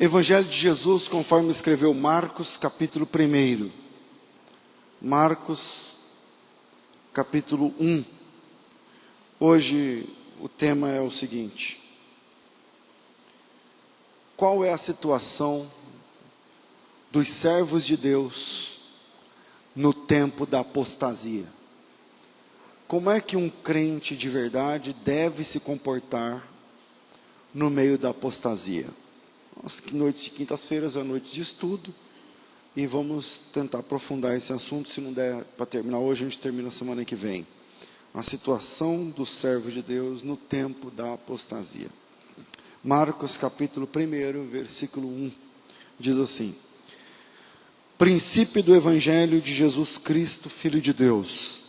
Evangelho de Jesus, conforme escreveu Marcos, capítulo 1. Marcos, capítulo 1. Hoje o tema é o seguinte: qual é a situação dos servos de Deus no tempo da apostasia? Como é que um crente de verdade deve se comportar no meio da apostasia? As noites de quintas-feiras são noites de estudo e vamos tentar aprofundar esse assunto. Se não der para terminar hoje, a gente termina semana que vem. A situação dos servos de Deus no tempo da apostasia. Marcos capítulo 1, versículo 1, diz assim: princípio do Evangelho de Jesus Cristo, Filho de Deus,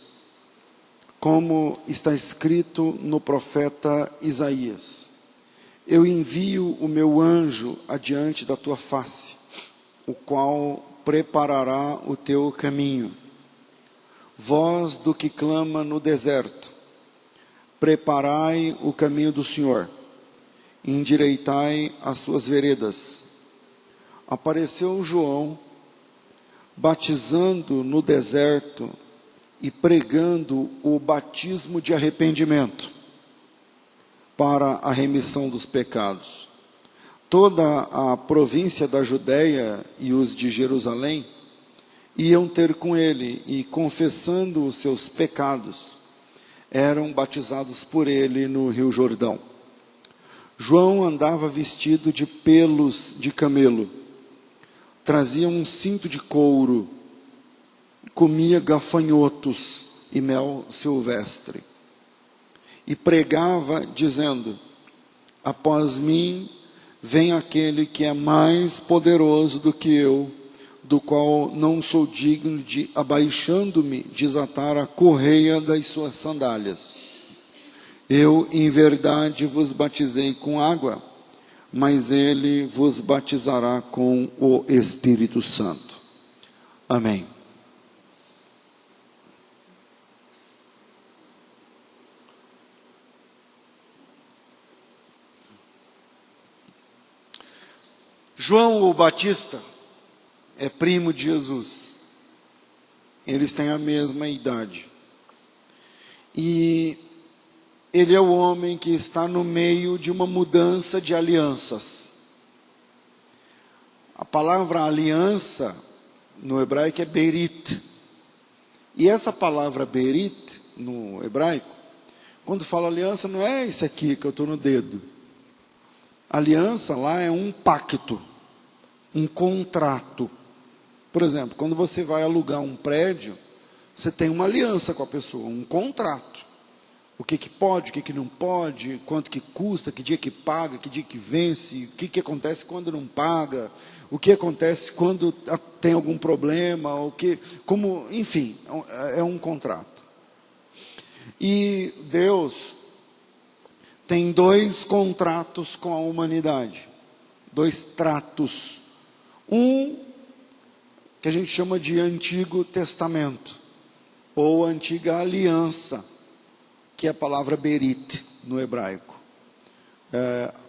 como está escrito no profeta Isaías: eu envio o meu anjo adiante da tua face, o qual preparará o teu caminho. Voz do que clama no deserto: preparai o caminho do Senhor, endireitai as suas veredas. Apareceu João, batizando no deserto e pregando o batismo de arrependimento para a remissão dos pecados. Toda a província da Judeia e os de Jerusalém iam ter com ele, e confessando os seus pecados, eram batizados por ele no Rio Jordão. João andava vestido de pelos de camelo, trazia um cinto de couro, comia gafanhotos e mel silvestre, e pregava dizendo: após mim vem aquele que é mais poderoso do que eu, do qual não sou digno de, abaixando-me, desatar a correia das suas sandálias. Eu, em verdade, vos batizei com água, mas ele vos batizará com o Espírito Santo. Amém. João o Batista é primo de Jesus. Eles têm a mesma idade. E ele é o homem que está no meio de uma mudança de alianças. A palavra aliança no hebraico é berit. E essa palavra berit no hebraico, quando fala aliança, não é isso aqui que eu estou no dedo. Aliança lá é um pacto, um contrato. Por exemplo, quando você vai alugar um prédio, você tem uma aliança com a pessoa, um contrato. O que pode, o que não pode, quanto que custa, que dia que paga, que dia que vence, o que acontece quando não paga, o que acontece quando tem algum problema, enfim, é um contrato. E Deus tem dois contratos com a humanidade, dois tratos. Um que a gente chama de Antigo Testamento, ou Antiga Aliança, que é a palavra berit no hebraico.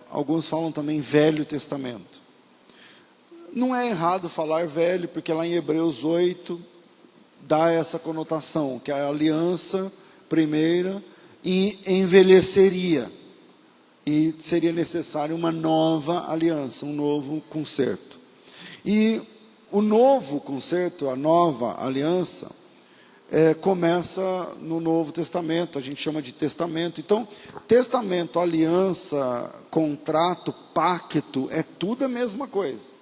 Alguns falam também Velho Testamento. Não é errado falar velho, porque lá em Hebreus 8 dá essa conotação, que a aliança primeira e envelheceria. E seria necessário uma nova aliança, um novo concerto. E o novo concerto, a nova aliança, começa no Novo Testamento, a gente chama de testamento. Então, testamento, aliança, contrato, pacto, é tudo a mesma coisa.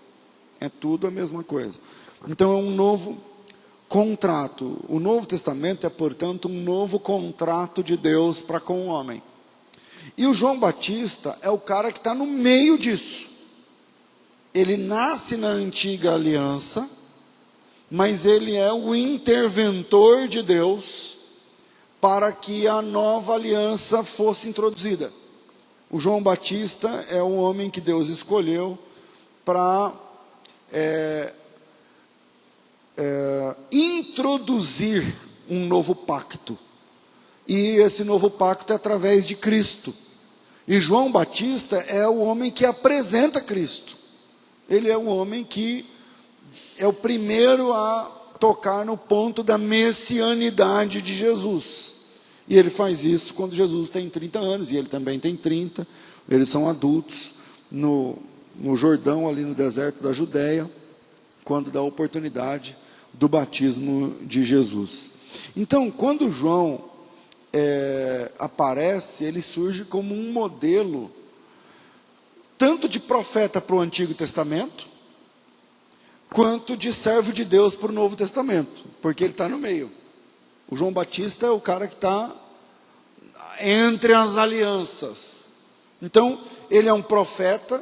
É tudo a mesma coisa. Então, é um novo contrato. O Novo Testamento é, portanto, um novo contrato de Deus para com o homem. E o João Batista é o cara que está no meio disso. Ele nasce na antiga aliança, mas ele é o interventor de Deus para que a nova aliança fosse introduzida. O João Batista é o homem que Deus escolheu para introduzir um novo pacto. E esse novo pacto é através de Cristo. E João Batista é o homem que apresenta Cristo. Ele é o homem que é o primeiro a tocar no ponto da messianidade de Jesus. E ele faz isso quando Jesus tem 30 anos, e ele também tem 30. Eles são adultos no Jordão, ali no deserto da Judéia, quando dá a oportunidade do batismo de Jesus. Então, quando João aparece, ele surge como um modelo, tanto de profeta para o Antigo Testamento, quanto de servo de Deus para o Novo Testamento, porque ele está no meio. O João Batista é o cara que está entre as alianças. Então, ele é um profeta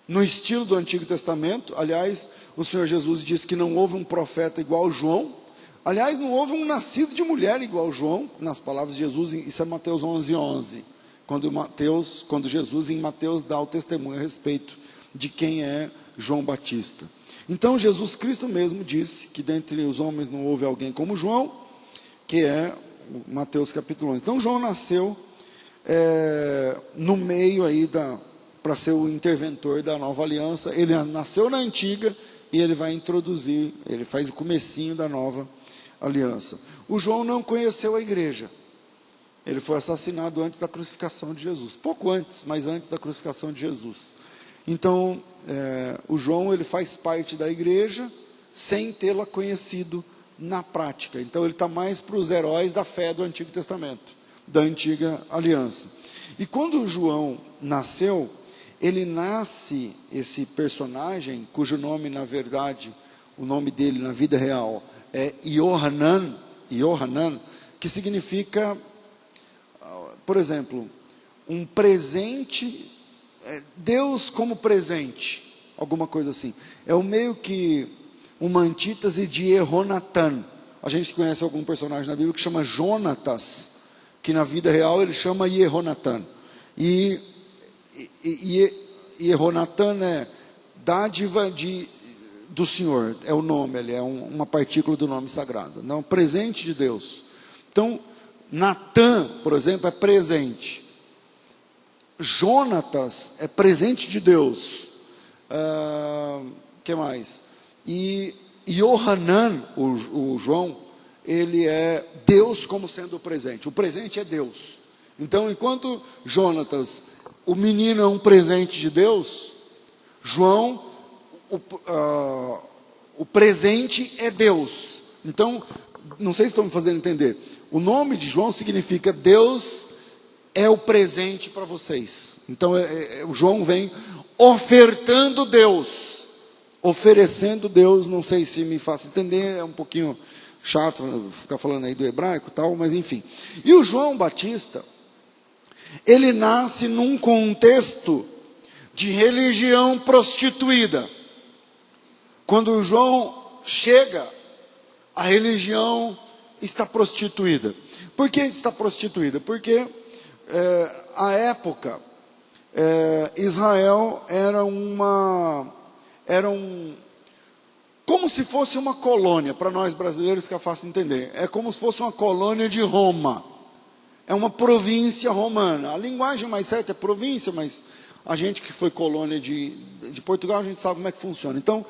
no estilo do Antigo Testamento. Aliás, o Senhor Jesus disse que não houve um profeta igual João. Aliás, não houve um nascido de mulher igual João, nas palavras de Jesus. Isso é Mateus 11:11, quando Jesus em Mateus dá o testemunho a respeito de quem é João Batista. Então Jesus Cristo mesmo disse que dentre os homens não houve alguém como João, que é Mateus capítulo 11. Então João nasceu no meio aí para ser o interventor da nova aliança. Ele nasceu na antiga e ele vai introduzir, ele faz o comecinho da nova aliança. O João não conheceu a igreja. Ele foi assassinado antes da crucificação de Jesus, pouco antes, mas antes da crucificação de Jesus. Então, o João, ele faz parte da igreja sem tê-la conhecido na prática. Então, ele está mais para os heróis da fé do Antigo Testamento, da antiga aliança. E quando o João nasceu, ele nasce, esse personagem, cujo nome, na verdade, o nome dele na vida real é Yohanan, que significa, por exemplo, um presente, Deus como presente, alguma coisa assim. É o meio que uma antítese de Jehonatan. A gente conhece algum personagem na Bíblia que chama Jonatas, que na vida real ele chama Jehonatan. E Jehonatan é dádiva do Senhor, é o nome, ele é uma partícula do nome sagrado, não, presente de Deus. Então, Natã, por exemplo, é presente. Jonatas é presente de Deus. Que mais? E Yohanan, o João, ele é Deus como sendo o presente. O presente é Deus. Então, enquanto Jonatas, o menino é um presente de Deus, João, o presente é Deus. Então, não sei se estão me fazendo entender. O nome de João significa Deus é o presente para vocês. Então, o João vem ofertando Deus, oferecendo Deus. Não sei se me faço entender, é um pouquinho chato ficar falando aí do hebraico e tal, mas enfim. E o João Batista, ele nasce num contexto de religião prostituída. Quando o João chega, a religião está prostituída. Por que está prostituída? Porque à época Israel era como se fosse uma colônia, para nós brasileiros que é fácil entender. É como se fosse uma colônia de Roma. É uma província romana. A linguagem mais certa é província, mas a gente que foi colônia de Portugal, a gente sabe como é que funciona. Então,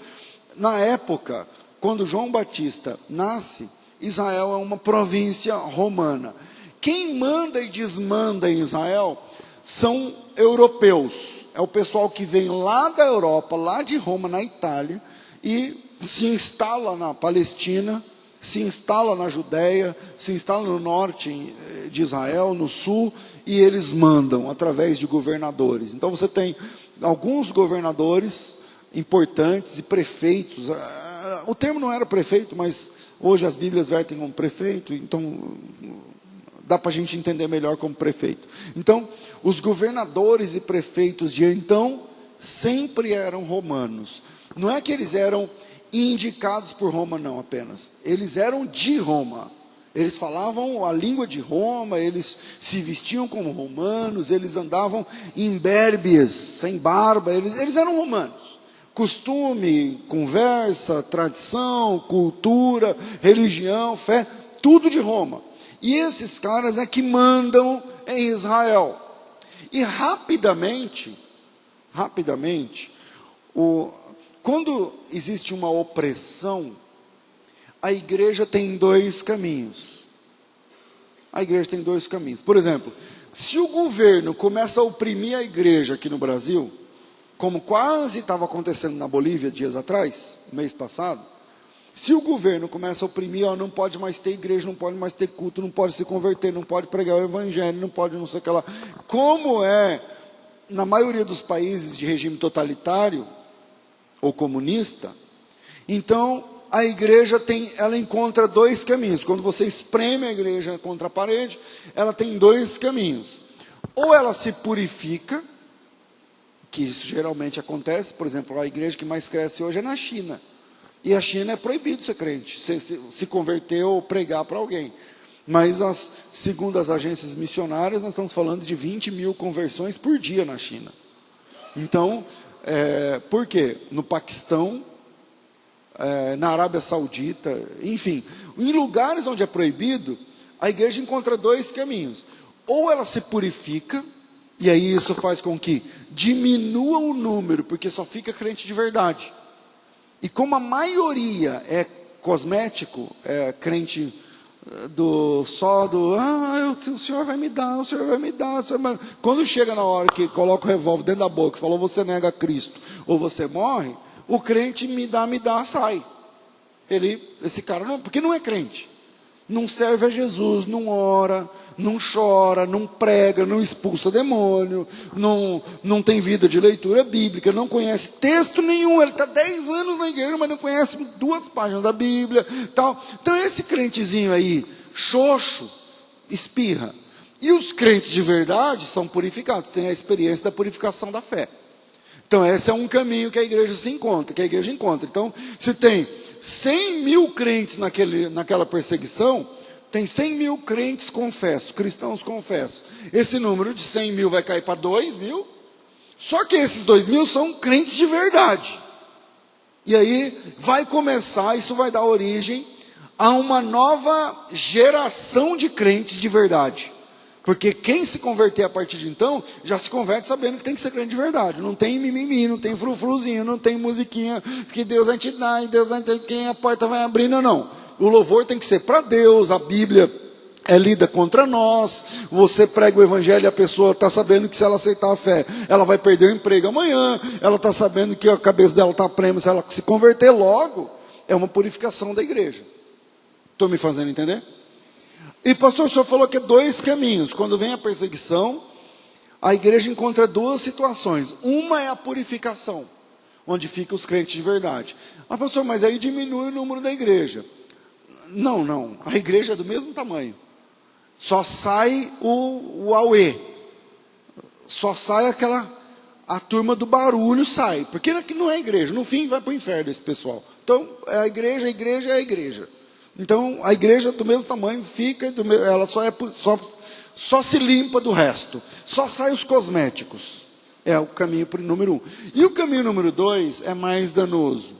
na época, quando João Batista nasce, Israel é uma província romana. Quem manda e desmanda em Israel são europeus. É o pessoal que vem lá da Europa, lá de Roma, na Itália, e se instala na Palestina, se instala na Judéia, se instala no norte de Israel, no sul, e eles mandam através de governadores. Então você tem alguns governadores importantes e prefeitos. O termo não era prefeito, mas hoje as Bíblias vertem como prefeito, então dá para a gente entender melhor como prefeito. Então, os governadores e prefeitos de então sempre eram romanos. Não é que eles eram indicados por Roma, não, apenas. Eles eram de Roma. Eles falavam a língua de Roma, eles se vestiam como romanos, eles andavam imbérbes, sem barba, eles eram romanos. Costume, conversa, tradição, cultura, religião, fé, tudo de Roma. E esses caras é que mandam em Israel. E rapidamente, Quando existe uma opressão, a igreja tem dois caminhos. A igreja tem dois caminhos. Por exemplo, se o governo começa a oprimir a igreja aqui no Brasil, como quase estava acontecendo na Bolívia dias atrás, mês passado, se o governo começa a oprimir, não pode mais ter igreja, não pode mais ter culto, não pode se converter, não pode pregar o evangelho, não pode não sei o que lá. Como é na maioria dos países de regime totalitário ou comunista, então a igreja ela encontra dois caminhos. Quando você espreme a igreja contra a parede, ela tem dois caminhos. Ou ela se purifica, que isso geralmente acontece, por exemplo, a igreja que mais cresce hoje é na China. E a China é proibido ser crente, se converter ou pregar para alguém. Mas, segundo as agências missionárias, nós estamos falando de 20 mil conversões por dia na China. Então, por quê? No Paquistão, na Arábia Saudita, enfim, em lugares onde é proibido, a igreja encontra dois caminhos. Ou ela se purifica, e aí isso faz com que diminua o número, porque só fica crente de verdade. E como a maioria é cosmético, é crente o Senhor vai me dar, o Senhor vai me dar. Quando chega na hora que coloca o revólver dentro da boca e falou, você nega Cristo, ou você morre, o crente me dá, sai. Esse cara, porque não é crente. Não serve a Jesus, não ora, não chora, não prega, não expulsa demônio, não tem vida de leitura bíblica, não conhece texto nenhum. Ele está 10 anos na igreja, mas não conhece 2 páginas da Bíblia, tal. Então esse crentezinho aí, xoxo, espirra. E os crentes de verdade são purificados, têm a experiência da purificação da fé. Então esse é um caminho que a igreja encontra. Então, se tem 100 mil crentes naquela perseguição, tem 100 mil crentes confessos, cristãos confessos. Esse número de 100 mil vai cair para 2 mil, só que esses 2 mil são crentes de verdade. E aí vai começar, isso vai dar origem a uma nova geração de crentes de verdade. Porque quem se converter a partir de então, já se converte sabendo que tem que ser crente de verdade. Não tem mimimi, não tem frufruzinho, não tem musiquinha, que Deus vai te dar, e Deus vai ter quem a porta vai abrindo, não. O louvor tem que ser para Deus, a Bíblia é lida contra nós, você prega o evangelho e a pessoa está sabendo que se ela aceitar a fé, ela vai perder o emprego amanhã, ela está sabendo que a cabeça dela está prêmio, se ela se converter logo, é uma purificação da igreja. Estou me fazendo entender? E pastor, o senhor falou que 2 caminhos. Quando vem a perseguição, a igreja encontra 2 situações. Uma é a purificação, onde ficam os crentes de verdade. Ah, pastor, mas aí diminui o número da igreja. Não. A igreja é do mesmo tamanho. Só sai o auê. Só sai a turma do barulho sai. Porque não é igreja. No fim vai para o inferno esse pessoal. Então, a igreja é a igreja. Então, a igreja do mesmo tamanho fica, ela só se limpa do resto. Só sai os cosméticos. É o caminho número 1. E o caminho número 2 é mais danoso.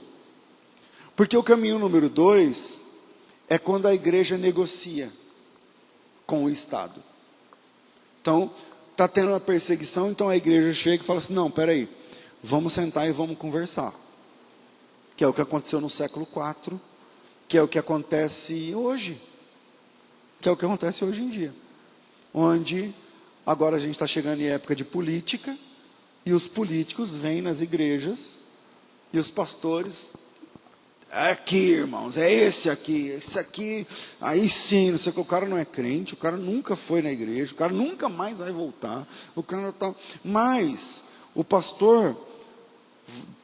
Porque o caminho número 2 é quando a igreja negocia com o Estado. Então, está tendo uma perseguição, então a igreja chega e fala assim, não, peraí, vamos sentar e vamos conversar. Que é o que aconteceu no século IV, que é o que acontece hoje. Que é o que acontece hoje em dia. Onde agora a gente está chegando em época de política, e os políticos vêm nas igrejas, e os pastores, aqui irmãos, é esse aqui, aí sim, não sei o que, o cara não é crente, o cara nunca foi na igreja, o cara nunca mais vai voltar, o cara tá, mas o pastor,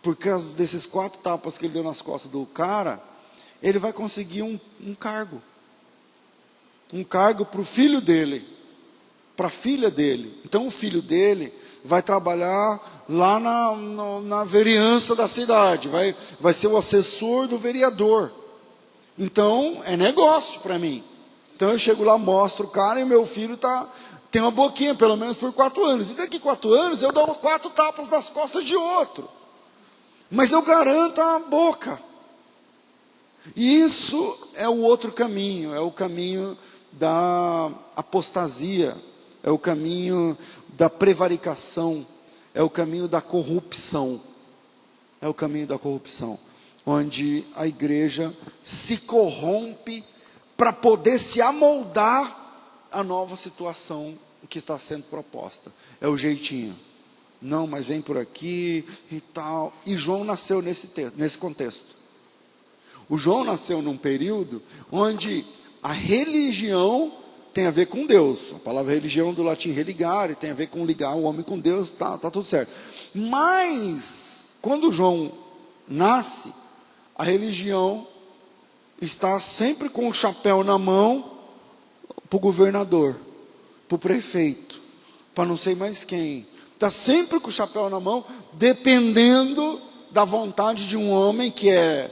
por causa desses 4 tapas que ele deu nas costas do cara, ele vai conseguir um cargo para o filho dele, para a filha dele. Então o filho dele vai trabalhar lá na vereança da cidade, vai ser o assessor do vereador. Então é negócio para mim. Então eu chego lá, mostro o cara, e meu filho tem uma boquinha, pelo menos por 4 anos. E daqui 4 anos eu dou 4 tapas nas costas de outro, mas eu garanto a boca. E isso é o outro caminho, é o caminho da apostasia, é o caminho da prevaricação, é o caminho da corrupção. é o caminho da corrupção, onde a igreja se corrompe para poder se amoldar à nova situação que está sendo proposta. É o jeitinho. Não, mas vem por aqui e tal. E João nasceu nesse contexto. O João nasceu num período onde a religião tem a ver com Deus. A palavra religião do latim religare tem a ver com ligar o homem com Deus, tá tudo certo. Mas, quando João nasce, a religião está sempre com o chapéu na mão para o governador, para o prefeito, para não sei mais quem. Está sempre com o chapéu na mão, dependendo da vontade de um homem que é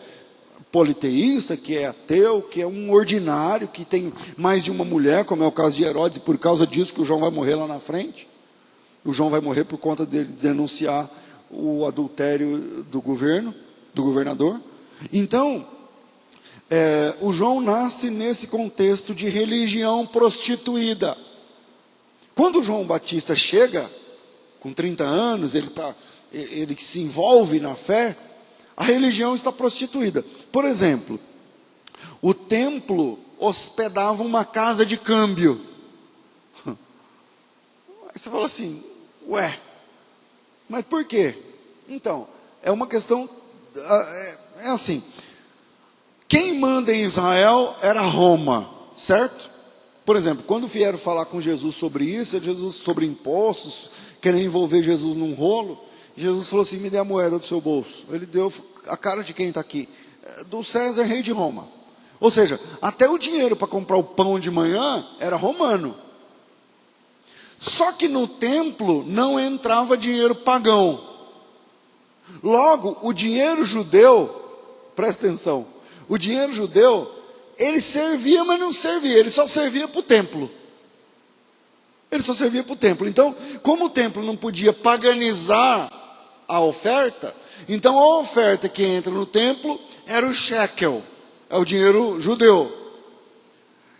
politeísta, que é ateu, que é um ordinário, que tem mais de uma mulher, como é o caso de Herodes, e por causa disso que o João vai morrer lá na frente. O João vai morrer por conta de denunciar o adultério do governador. Então, o João nasce nesse contexto de religião prostituída. Quando o João Batista chega, com 30 anos, ele se envolve na fé, a religião está prostituída. Por exemplo, o templo hospedava uma casa de câmbio. Aí você fala assim, ué, mas por quê? Então, é uma questão, é assim, quem manda em Israel era Roma, certo? Por exemplo, quando vieram falar com Jesus sobre isso, sobre impostos, querendo envolver Jesus num rolo, Jesus falou assim, me dê a moeda do seu bolso. Ele deu a cara de quem está aqui, do César, rei de Roma. Ou seja, até o dinheiro para comprar o pão de manhã era romano. Só que no templo não entrava dinheiro pagão. Logo, o dinheiro judeu, presta atenção, o dinheiro judeu, ele servia, mas não servia, ele só servia para o templo. Ele só servia para o templo. Então, como o templo não podia paganizar a oferta, então a oferta que entra no templo era o shekel, é o dinheiro judeu.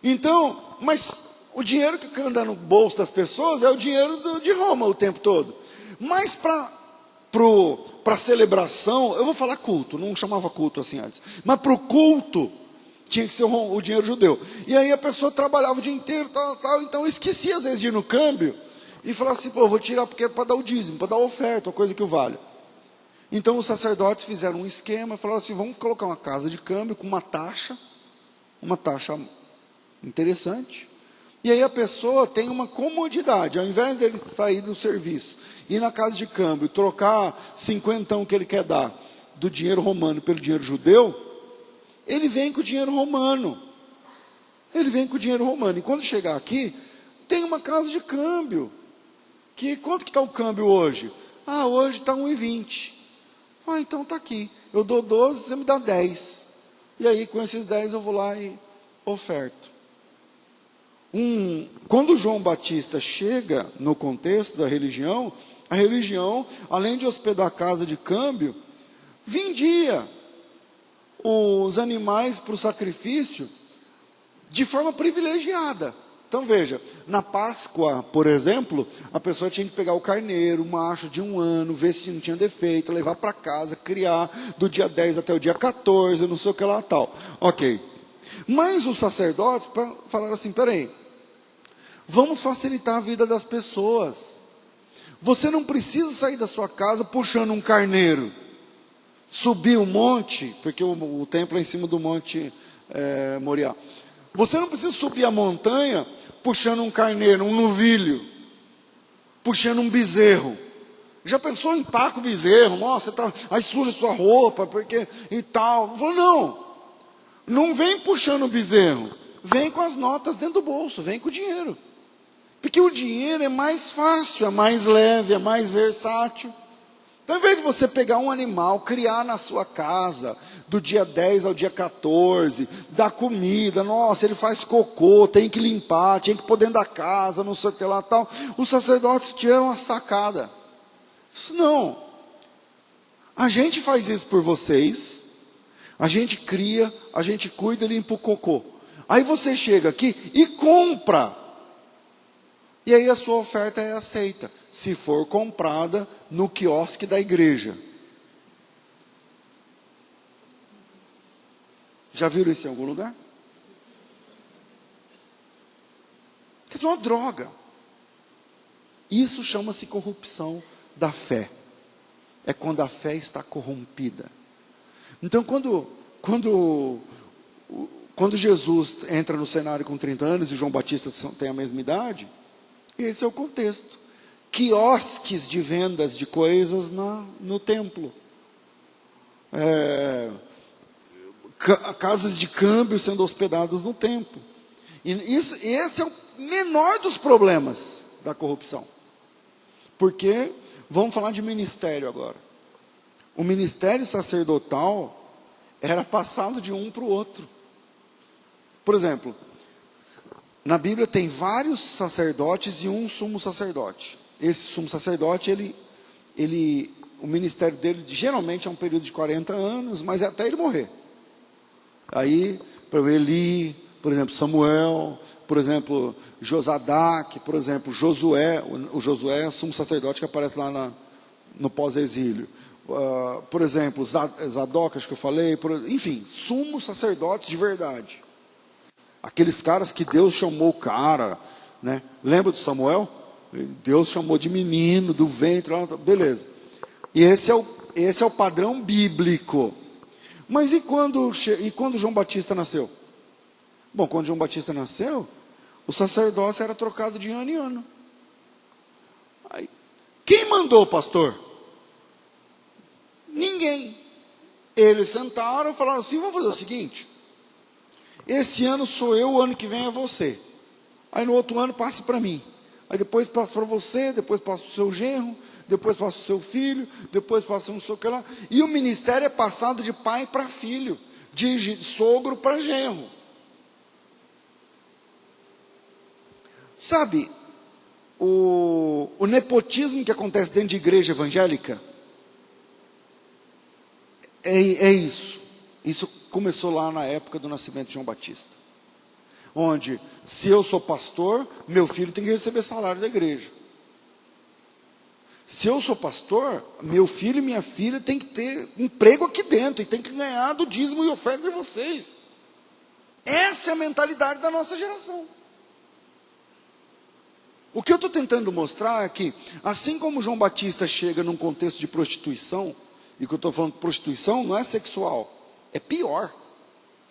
Então, mas o dinheiro que anda no bolso das pessoas é o dinheiro de Roma o tempo todo. Mas para a celebração, eu vou falar culto, não chamava culto assim antes, mas para o culto tinha que ser o dinheiro judeu. E aí a pessoa trabalhava o dia inteiro, então esquecia às vezes de ir no câmbio e falava assim, pô, vou tirar porque é para dar o dízimo, para dar a oferta, uma coisa que o vale. Então os sacerdotes fizeram um esquema, falaram assim, vamos colocar uma casa de câmbio com uma taxa interessante. E aí a pessoa tem uma comodidade, ao invés dele sair do serviço, ir na casa de câmbio, trocar 50 que ele quer dar do dinheiro romano pelo dinheiro judeu, ele vem com o dinheiro romano. Ele vem com o dinheiro romano. E quando chegar aqui, tem uma casa de câmbio. Quanto que está o câmbio hoje? Ah, hoje está 1,20. Ah, então está aqui. Eu dou 12, você me dá 10. E aí, com esses 10, eu vou lá e oferto. Quando João Batista chega no contexto da religião, a religião, além de hospedar a casa de câmbio, vendia os animais para o sacrifício de forma privilegiada. Então veja, na Páscoa, por exemplo, a pessoa tinha que pegar o carneiro, o macho de 1 ano, ver se não tinha defeito, levar para casa, criar do dia 10 até o dia 14, não sei o que lá tal. Ok. Mas os sacerdotes falaram assim, peraí, vamos facilitar a vida das pessoas. Você não precisa sair da sua casa puxando um carneiro, subir o monte, porque o templo é em cima do monte Moriá. Você não precisa subir a montanha puxando um carneiro, um novilho, puxando um bezerro. Já pensou, empaca o bezerro, nossa, aí suja sua roupa, porque e tal. Falou, não vem puxando o bezerro, vem com as notas dentro do bolso, vem com o dinheiro. Porque o dinheiro é mais fácil, é mais leve, é mais versátil. Então, ao invés de você pegar um animal, criar na sua casa, do dia 10 ao dia 14, dar comida, nossa, ele faz cocô, tem que limpar, tinha que pôr dentro da casa, não sei o que lá tal. Os sacerdotes tiveram uma sacada. Não, a gente faz isso por vocês, a gente cria, a gente cuida e limpa o cocô. Aí você chega aqui e compra. E aí a sua oferta é aceita, se for comprada no quiosque da igreja. Já viram isso em algum lugar? Quer dizer, uma droga. Isso chama-se corrupção da fé. É quando a fé está corrompida. Então, quando Jesus entra no cenário com 30 anos e João Batista tem a mesma idade, esse é o contexto. Quiosques de vendas de coisas no templo. Casas de câmbio sendo hospedadas no templo. E esse é o menor dos problemas da corrupção. Porque, vamos falar de ministério agora. O ministério sacerdotal era passado de um para o outro. Por exemplo, na Bíblia tem vários sacerdotes e um sumo sacerdote. Esse sumo sacerdote, o ministério dele geralmente é um período de 40 anos, mas é até ele morrer. Aí, para Eli, por exemplo, Samuel, por exemplo, Josadaque, por exemplo, Josué. O Josué é o sumo sacerdote que aparece lá no pós-exílio. Por exemplo, Zadok, acho que eu falei. Enfim, sumos sacerdotes de verdade. Aqueles caras que Deus chamou o cara, né? Lembra do Samuel? Deus chamou de menino, do ventre, beleza. E esse é o padrão bíblico. Mas e quando João Batista nasceu? Bom, quando João Batista nasceu, o sacerdócio era trocado de ano em ano. Aí, quem mandou o pastor? Ninguém. Eles sentaram e falaram assim: vamos fazer o seguinte, esse ano sou eu, o ano que vem é você. Aí no outro ano passa para mim. Aí depois passa para você, depois passa para o seu genro, depois passa para o seu filho, depois passa não sei o que lá. E o ministério é passado de pai para filho, de sogro para genro. Sabe, o nepotismo que acontece dentro de igreja evangélica, é isso. Isso começou lá na época do nascimento de João Batista. Onde, se eu sou pastor, meu filho tem que receber salário da igreja. Se eu sou pastor, meu filho e minha filha tem que ter emprego aqui dentro, e tem que ganhar do dízimo e oferta de vocês. Essa é a mentalidade da nossa geração. O que eu estou tentando mostrar é que, assim como João Batista chega num contexto de prostituição, e o que eu estou falando de prostituição não é sexual, é pior,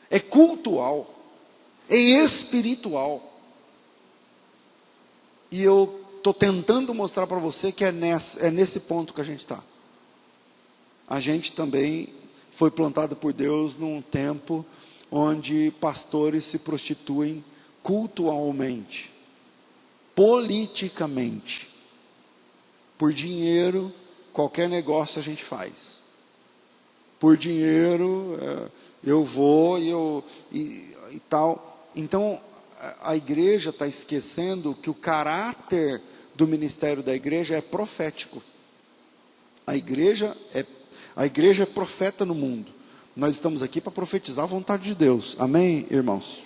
é cultual, é espiritual. E eu estou tentando mostrar para você que é nesse ponto que a gente está. A gente também foi plantado por Deus num tempo onde pastores se prostituem cultualmente, politicamente. Por dinheiro, qualquer negócio a gente faz. Por dinheiro, eu vou e tal. Então, a igreja está esquecendo que o caráter do ministério da igreja é profético. A igreja é profeta no mundo. Nós estamos aqui para profetizar a vontade de Deus. Amém, irmãos?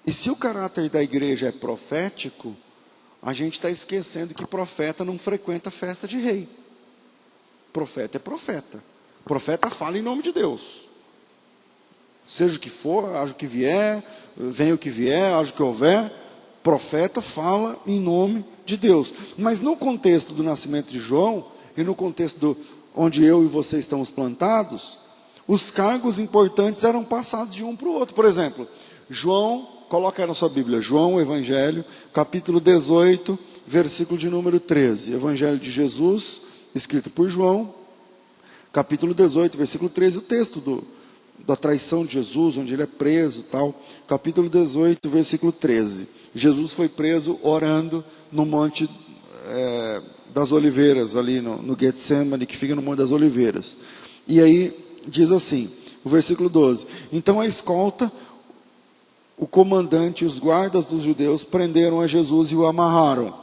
E se o caráter da igreja é profético, a gente está esquecendo que profeta não frequenta festa de rei. Profeta é profeta. Profeta fala em nome de Deus. Seja o que for, haja o que vier, venha o que vier, haja o que houver, profeta fala em nome de Deus. Mas no contexto do nascimento de João, e no contexto onde eu e você estamos plantados, os cargos importantes eram passados de um para o outro. Por exemplo, João, coloca aí na sua Bíblia, João, Evangelho, capítulo 18, versículo de número 13. Evangelho de Jesus, escrito por João, capítulo 18, versículo 13, o texto da traição de Jesus, onde ele é preso, tal. Capítulo 18, versículo 13. Jesus foi preso orando no Monte das Oliveiras, ali no Getsemane, que fica no Monte das Oliveiras. E aí diz assim, o versículo 12: então a escolta, o comandante e os guardas dos judeus prenderam a Jesus e o amarraram.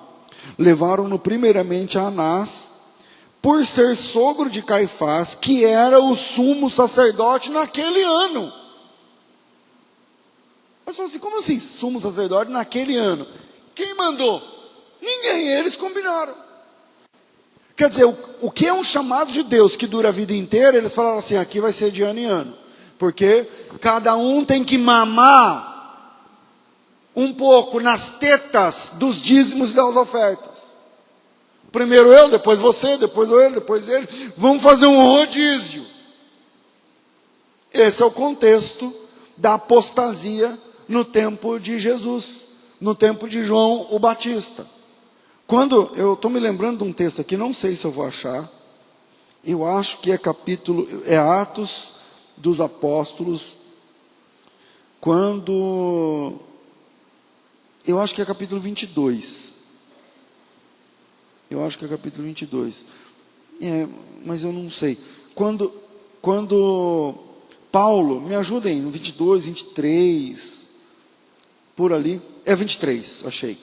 Levaram-no primeiramente a Anás, por ser sogro de Caifás, que era o sumo sacerdote naquele ano. Mas falou assim, como assim sumo sacerdote naquele ano? Quem mandou? Ninguém, eles combinaram. Quer dizer, o que é um chamado de Deus que dura a vida inteira, eles falaram assim, aqui vai ser de ano em ano. Porque cada um tem que mamar um pouco nas tetas dos dízimos e das ofertas. Primeiro eu, depois você, depois ele, depois ele. Vamos fazer um rodízio. Esse é o contexto da apostasia no tempo de Jesus, no tempo de João o Batista. Quando eu estou me lembrando de um texto aqui, não sei se eu vou achar. Eu acho que é Atos dos Apóstolos, eu acho que é capítulo 22. Eu acho que é capítulo 22. Mas eu não sei. Quando Paulo, me ajudem, no 22, 23, por ali. É 23, achei.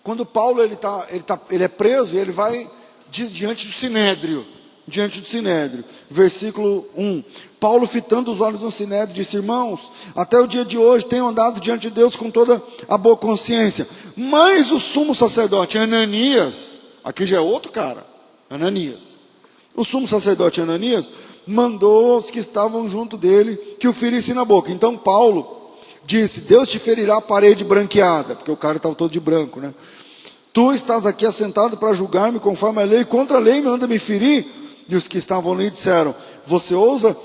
Quando Paulo ele é preso e ele vai diante do Sinédrio. Diante do Sinédrio. Versículo 1. Paulo, fitando os olhos no Sinédrio, disse: irmãos, até o dia de hoje tenho andado diante de Deus com toda a boa consciência. Mas o sumo sacerdote Ananias, aqui já é outro cara, Ananias. O sumo sacerdote Ananias mandou os que estavam junto dele que o ferissem na boca. Então Paulo disse: Deus te ferirá a parede branqueada, porque o cara estava todo de branco, né? Tu estás aqui assentado para julgar-me conforme a lei, contra a lei me anda me ferir. E os que estavam ali disseram: você ousa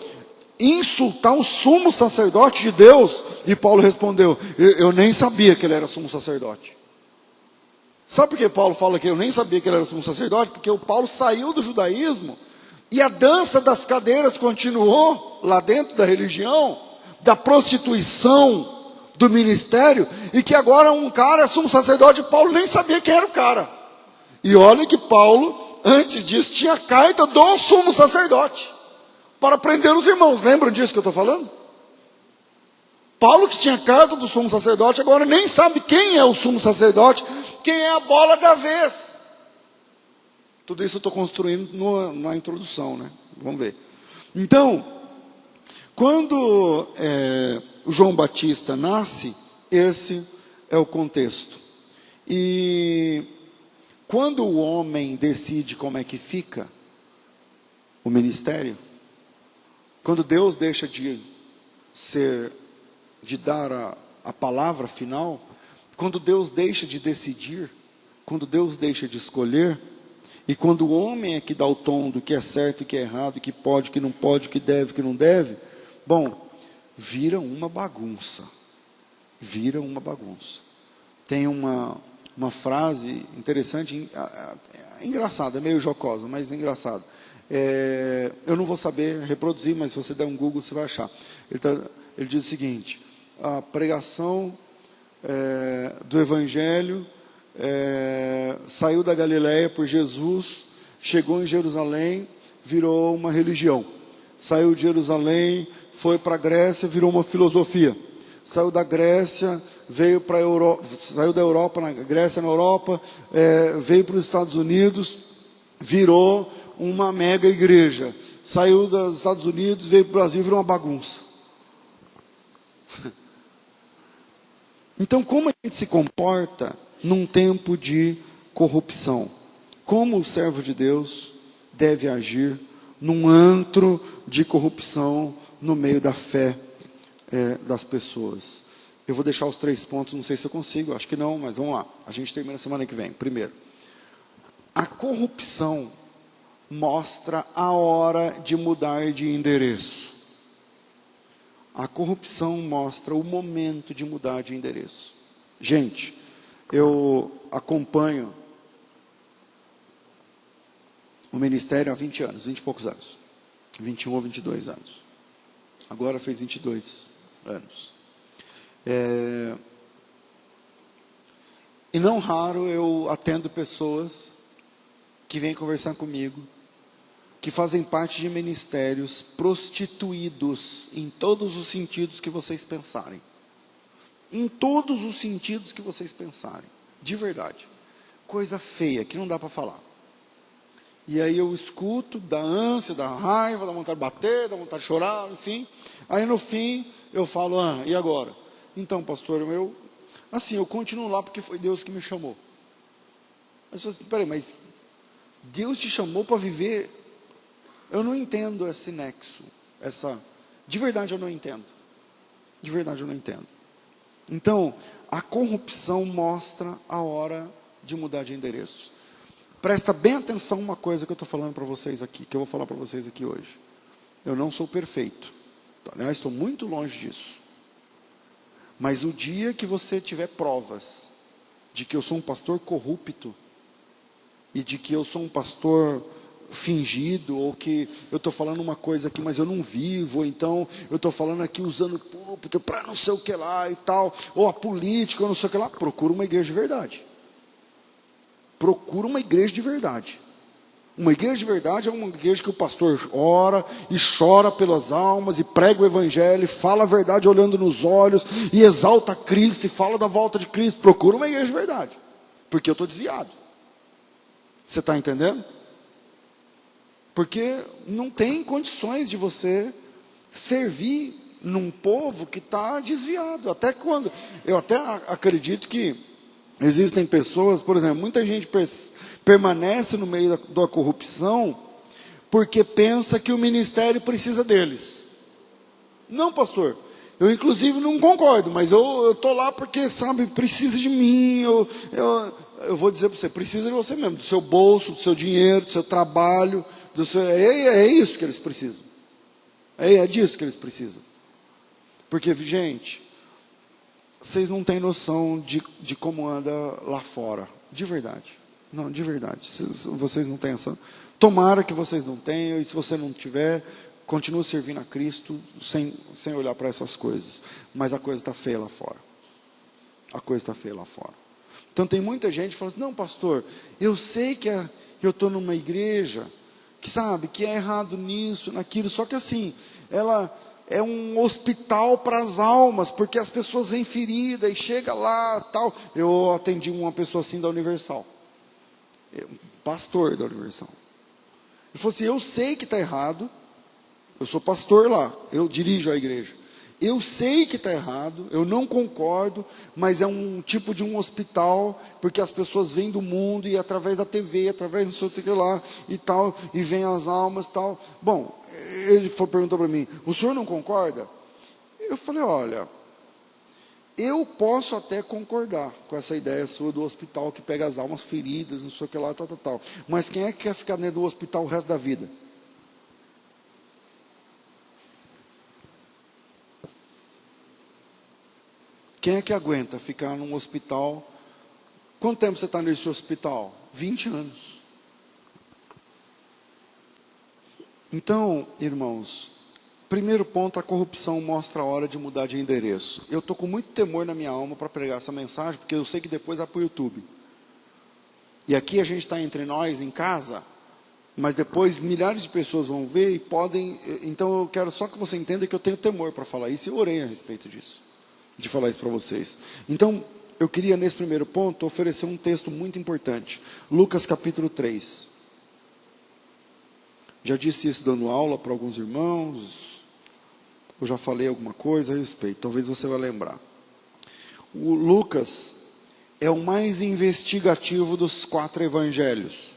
insultar o sumo sacerdote de Deus? E Paulo respondeu: eu nem sabia que ele era sumo sacerdote. Sabe por que Paulo fala que eu nem sabia que ele era sumo sacerdote? Porque o Paulo saiu do judaísmo e a dança das cadeiras continuou lá dentro da religião, da prostituição, do ministério, e que agora um cara é sumo sacerdote. Paulo nem sabia quem era o cara. E olha que Paulo, antes disso, tinha carta do sumo sacerdote para prender os irmãos. Lembram disso que eu estou falando? Paulo, que tinha carta do sumo sacerdote, agora nem sabe quem é o sumo sacerdote, quem é a bola da vez. Tudo isso eu estou construindo na introdução, né? Vamos ver. Então, quando o João Batista nasce, esse é o contexto. E quando o homem decide como é que fica o ministério, quando Deus deixa de dar a palavra final, quando Deus deixa de decidir, quando Deus deixa de escolher, e quando o homem é que dá o tom do que é certo e que é errado, que pode, que não pode, que deve, que não deve, bom, vira uma bagunça. Vira uma bagunça. Tem uma frase interessante, engraçada, é meio jocosa, mas engraçada. Eu não vou saber reproduzir, mas se você der um Google, você vai achar. Ele diz o seguinte: a pregação do Evangelho saiu da Galileia por Jesus, chegou em Jerusalém, virou uma religião. Saiu de Jerusalém, foi para a Grécia, virou uma filosofia. Saiu da Grécia, veio para a Europa, saiu da Europa, na Grécia, na Europa, veio para os Estados Unidos, virou uma mega igreja. Saiu dos Estados Unidos, veio para o Brasil, virou uma bagunça. Então, como a gente se comporta num tempo de corrupção? Como o servo de Deus deve agir num antro de corrupção no meio da fé das pessoas? Eu vou deixar os 3 pontos, não sei se eu consigo, acho que não, mas vamos lá. A gente termina semana que vem. Primeiro, a corrupção mostra a hora de mudar de endereço. A corrupção mostra o momento de mudar de endereço. Gente, eu acompanho o ministério há 20 anos, 20 e poucos anos. 21 ou 22 anos. Agora fez 22 anos. E não raro eu atendo pessoas que vêm conversar comigo, que fazem parte de ministérios prostituídos em todos os sentidos que vocês pensarem. Em todos os sentidos que vocês pensarem. De verdade. Coisa feia, que não dá para falar. E aí eu escuto, dá ânsia, dá raiva, dá vontade de bater, dá vontade de chorar, enfim. Aí no fim eu falo: e agora? Então, pastor, eu continuo lá porque foi Deus que me chamou. Mas você, peraí, mas Deus te chamou para viver? Eu não entendo esse nexo, De verdade eu não entendo. De verdade eu não entendo. Então, a corrupção mostra a hora de mudar de endereço. Presta bem atenção uma coisa que eu estou falando para vocês aqui, que eu vou falar para vocês aqui hoje. Eu não sou perfeito. Aliás, estou muito longe disso. Mas o dia que você tiver provas de que eu sou um pastor corrupto, e de que eu sou um pastor fingido, ou que eu estou falando uma coisa aqui, mas eu não vivo, ou então eu estou falando aqui usando o púlpito para não sei o que lá e tal, ou a política, ou não sei o que lá, procura uma igreja de verdade. Procura uma igreja de verdade. Uma igreja de verdade é uma igreja que o pastor ora e chora pelas almas, e prega o evangelho, e fala a verdade olhando nos olhos, e exalta Cristo, e fala da volta de Cristo. Procura uma igreja de verdade, porque eu estou desviado. Você está entendendo? Porque não tem condições de você servir num povo que está desviado. Eu até acredito que existem pessoas, por exemplo, muita gente permanece no meio da corrupção porque pensa que o ministério precisa deles. Não, pastor, eu inclusive não concordo, mas eu estou lá porque, sabe, precisa de mim, eu vou dizer para você, precisa de você mesmo, do seu bolso, do seu dinheiro, do seu trabalho, é isso que eles precisam. É disso que eles precisam. Porque, gente, vocês não têm noção de como anda lá fora. De verdade. Não, de verdade. Vocês não têm essa. Tomara que vocês não tenham, e se você não tiver, continue servindo a Cristo sem olhar para essas coisas. Mas a coisa está feia lá fora. A coisa está feia lá fora. Então tem muita gente que fala assim, não, pastor, eu sei que eu estou numa igreja que sabe que é errado nisso, naquilo, só que assim, ela é um hospital para as almas, porque as pessoas vêm feridas e chega lá, tal. Eu atendi uma pessoa assim da Universal, pastor da Universal. Ele falou assim, eu sei que está errado, eu sou pastor lá, eu dirijo a igreja. Eu sei que está errado, eu não concordo, mas é um tipo de um hospital, porque as pessoas vêm do mundo, e através da TV, através não sei o que lá, e tal, e vêm as almas, tal. Bom, ele perguntou para mim, o senhor não concorda? Eu falei, olha, eu posso até concordar com essa ideia sua do hospital que pega as almas feridas, não sei o que lá, tal. Mas quem é que quer ficar dentro do hospital o resto da vida? Quem é que aguenta ficar num hospital? Quanto tempo você está nesse hospital? 20 anos. Então, irmãos, primeiro ponto, a corrupção mostra a hora de mudar de endereço. Eu estou com muito temor na minha alma para pregar essa mensagem, porque eu sei que depois vai para o YouTube. E aqui a gente está entre nós, em casa, mas depois milhares de pessoas vão ver e podem... Então eu quero só que você entenda que eu tenho temor para falar isso, e eu orei a respeito disso, de falar isso para vocês. Então, eu queria nesse primeiro ponto oferecer um texto muito importante. Lucas capítulo 3. Já disse isso dando aula para alguns irmãos. Eu já falei alguma coisa a respeito. Talvez você vai lembrar. O Lucas é o mais investigativo dos 4 evangelhos.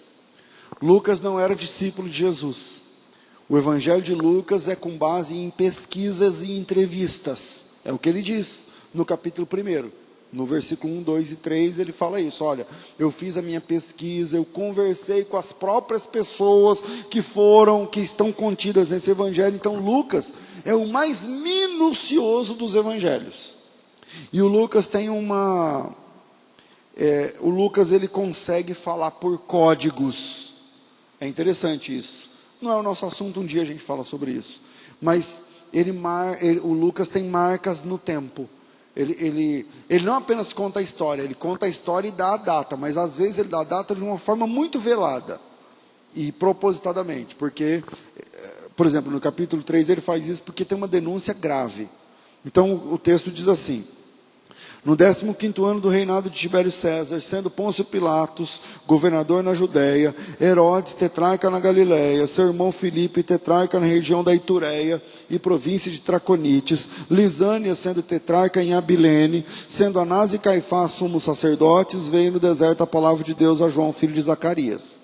Lucas não era discípulo de Jesus. O evangelho de Lucas é com base em pesquisas e entrevistas. É o que ele diz no capítulo 1, no versículo 1, 2 e 3, ele fala isso, olha, eu fiz a minha pesquisa, eu conversei com as próprias pessoas que estão contidas nesse evangelho. Então Lucas é o mais minucioso dos evangelhos. E o Lucas tem o Lucas ele consegue falar por códigos. É interessante isso. Não é o nosso assunto, um dia a gente fala sobre isso. Mas o Lucas tem marcas no tempo. Ele não apenas conta a história, ele conta a história e dá a data, mas às vezes ele dá a data de uma forma muito velada, e propositadamente, porque, por exemplo, no capítulo 3 ele faz isso porque tem uma denúncia grave. Então o texto diz assim, no 15º ano do reinado de Tibério César, sendo Pôncio Pilatos governador na Judéia, Herodes tetrarca na Galiléia, seu irmão Filipe tetrarca na região da Itureia e província de Traconites, Lisânia sendo tetrarca em Abilene, sendo Anás e Caifás sumos sacerdotes, veio no deserto a palavra de Deus a João, filho de Zacarias.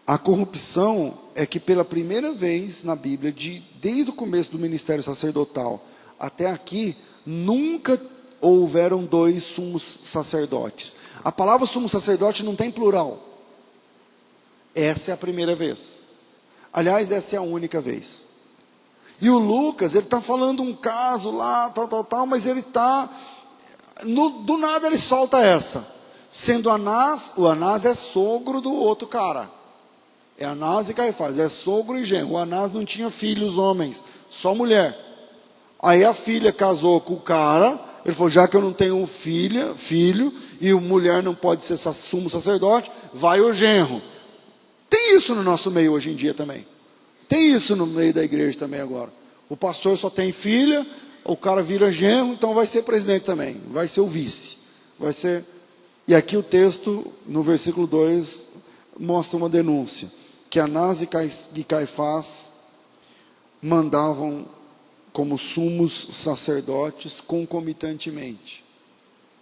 A corrupção é que pela primeira vez na Bíblia, desde o começo do ministério sacerdotal até aqui, nunca houveram dois sumos sacerdotes. A palavra sumo sacerdote não tem plural. Essa é a primeira vez. Aliás, essa é a única vez. E o Lucas, ele está falando um caso lá, tal, mas ele está... do nada ele solta essa. Sendo Anás, o Anás é sogro do outro cara. É Anás e Caifás, é sogro e genro. O Anás não tinha filhos homens, só mulher. Aí a filha casou com o cara, ele falou, já que eu não tenho filho, e a mulher não pode ser sumo sacerdote, vai o genro. Tem isso no nosso meio hoje em dia também. Tem isso no meio da igreja também agora. O pastor só tem filha, o cara vira genro, então vai ser presidente também, vai ser o vice. Vai ser... E aqui o texto, no versículo 2, mostra uma denúncia. Que Anás e Caifás mandavam como sumos sacerdotes concomitantemente.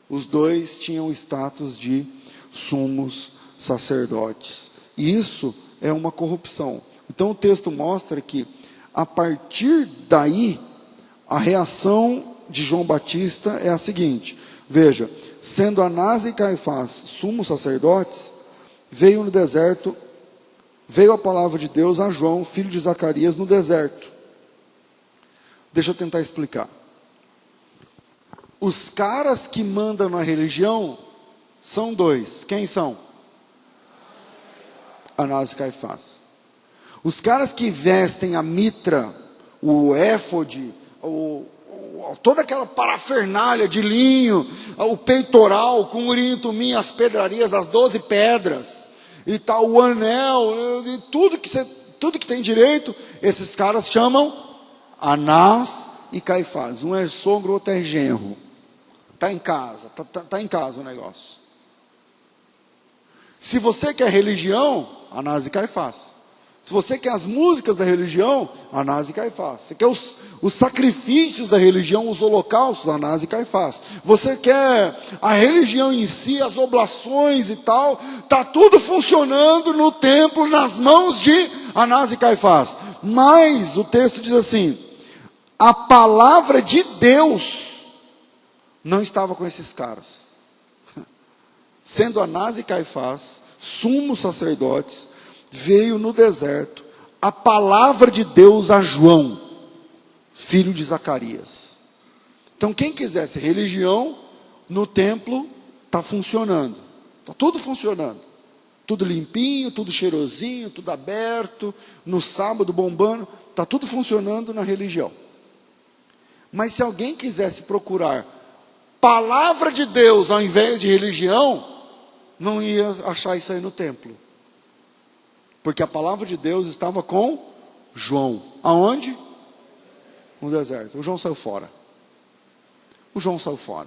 Os dois tinham status de sumos sacerdotes. E isso é uma corrupção. Então o texto mostra que, a partir daí, a reação de João Batista é a seguinte. Veja, sendo Anás e Caifás sumos sacerdotes, veio a palavra de Deus a João, filho de Zacarias, no deserto. Deixa eu tentar explicar. Os caras que mandam na religião são dois. Quem são? Anás e Caifás. Os caras que vestem a mitra, o éfode, toda aquela parafernália de linho, o peitoral com urim, tumim, as pedrarias, as 12 pedras, e tal, o anel, e tudo que tem direito, esses caras chamam Anás e Caifás. Um é sogro, o outro é genro. Está em casa, tá em casa o negócio. Se você quer religião, Anás e Caifás. Se você quer as músicas da religião, Anás e Caifás. Você quer os sacrifícios da religião, os holocaustos, Anás e Caifás. Você quer a religião em si, as oblações e tal, está tudo funcionando no templo, nas mãos de Anás e Caifás. Mas o texto diz assim, a palavra de Deus não estava com esses caras. Sendo Anás e Caifás, sumos sacerdotes, veio no deserto a palavra de Deus a João, filho de Zacarias. Então quem quisesse religião, no templo está funcionando. Está tudo funcionando. Tudo limpinho, tudo cheirosinho, tudo aberto, no sábado bombando, está tudo funcionando na religião. Mas se alguém quisesse procurar palavra de Deus ao invés de religião, não ia achar isso aí no templo. Porque a palavra de Deus estava com João. Aonde? No deserto. O João saiu fora. O João saiu fora.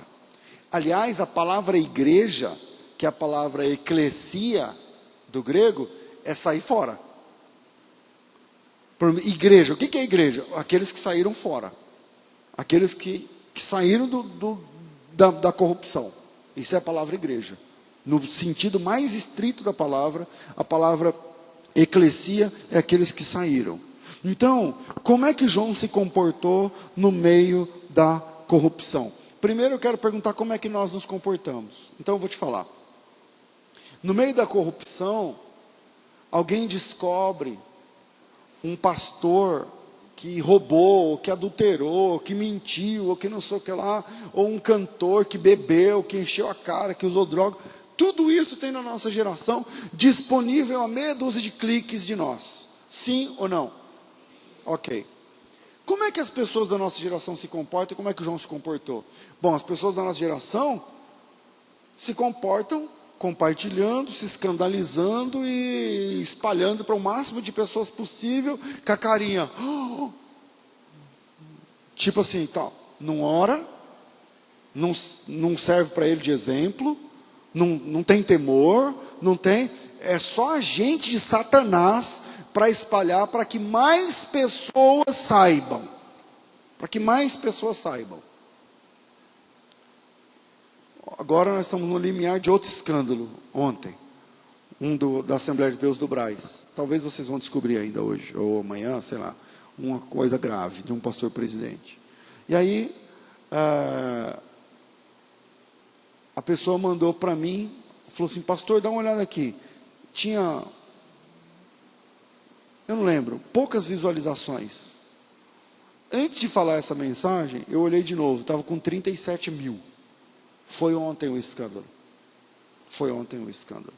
Aliás, a palavra igreja, que é a palavra eclesia do grego, é sair fora. Igreja, o que é igreja? Aqueles que saíram fora. Aqueles que saíram da corrupção. Isso é a palavra igreja. No sentido mais estrito da palavra, a palavra eclesia é aqueles que saíram. Então, como é que João se comportou no meio da corrupção? Primeiro eu quero perguntar como é que nós nos comportamos. Então eu vou te falar. No meio da corrupção, alguém descobre um pastor que roubou, ou que adulterou, ou que mentiu, ou que não sei o que lá, ou um cantor que bebeu, que encheu a cara, que usou droga. Tudo isso tem na nossa geração, disponível a meia dúzia de cliques de nós. Sim ou não? Ok. Como é que as pessoas da nossa geração se comportam e como é que o João se comportou? Bom, as pessoas da nossa geração se comportam compartilhando, se escandalizando e espalhando para o máximo de pessoas possível, com a carinha. Tipo assim, tal, não ora, não serve para ele de exemplo, não tem temor, não tem, é só agente de Satanás para espalhar, para que mais pessoas saibam. Para que mais pessoas saibam. Agora nós estamos no limiar de outro escândalo, ontem. da Assembleia de Deus do Brás. Talvez vocês vão descobrir ainda hoje, ou amanhã, sei lá, uma coisa grave de um pastor presidente. E aí, a pessoa mandou para mim, falou assim, pastor, dá uma olhada aqui. Tinha, eu não lembro, poucas visualizações. Antes de falar essa mensagem, eu olhei de novo, estava com 37 mil. Foi ontem o escândalo. Foi ontem o escândalo.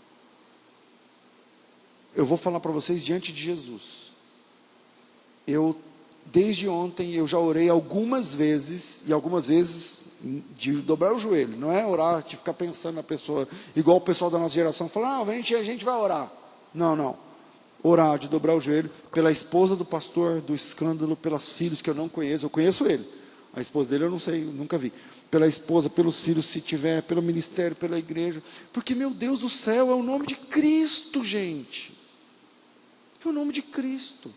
Eu vou falar para vocês diante de Jesus. Desde ontem, eu já orei algumas vezes, e algumas vezes de dobrar o joelho. Não é orar, de ficar pensando na pessoa, igual o pessoal da nossa geração fala, a gente vai orar. Não. Orar, de dobrar o joelho, pela esposa do pastor, do escândalo, pelos filhos que eu não conheço. Eu conheço ele. A esposa dele eu não sei, nunca vi. Pela esposa, pelos filhos, se tiver, pelo ministério, pela igreja. Porque, meu Deus do céu, é o nome de Cristo, gente. É o nome de Cristo.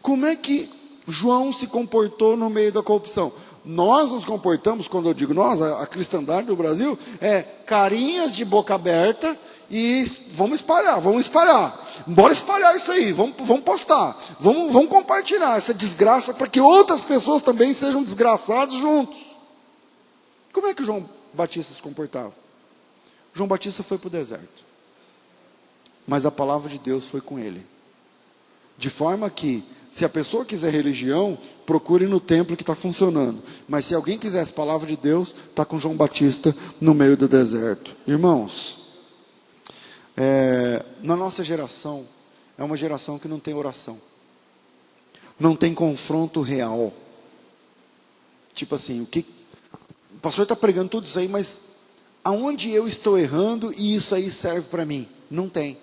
Como é que João se comportou no meio da corrupção? Nós nos comportamos, quando eu digo nós, a cristandade do Brasil, carinhas de boca aberta e vamos espalhar. Bora espalhar isso aí, vamos postar, vamos compartilhar essa desgraça para que outras pessoas também sejam desgraçados juntos. Como é que João Batista se comportava? João Batista foi para o deserto, mas a palavra de Deus foi com ele. De forma que, se a pessoa quiser religião, procure no templo que está funcionando. Mas se alguém quiser a palavra de Deus, está com João Batista no meio do deserto. Irmãos, na nossa geração, é uma geração que não tem oração. Não tem confronto real. Tipo assim, o pastor está pregando tudo isso aí, mas aonde eu estou errando e isso aí serve para mim? Não tem.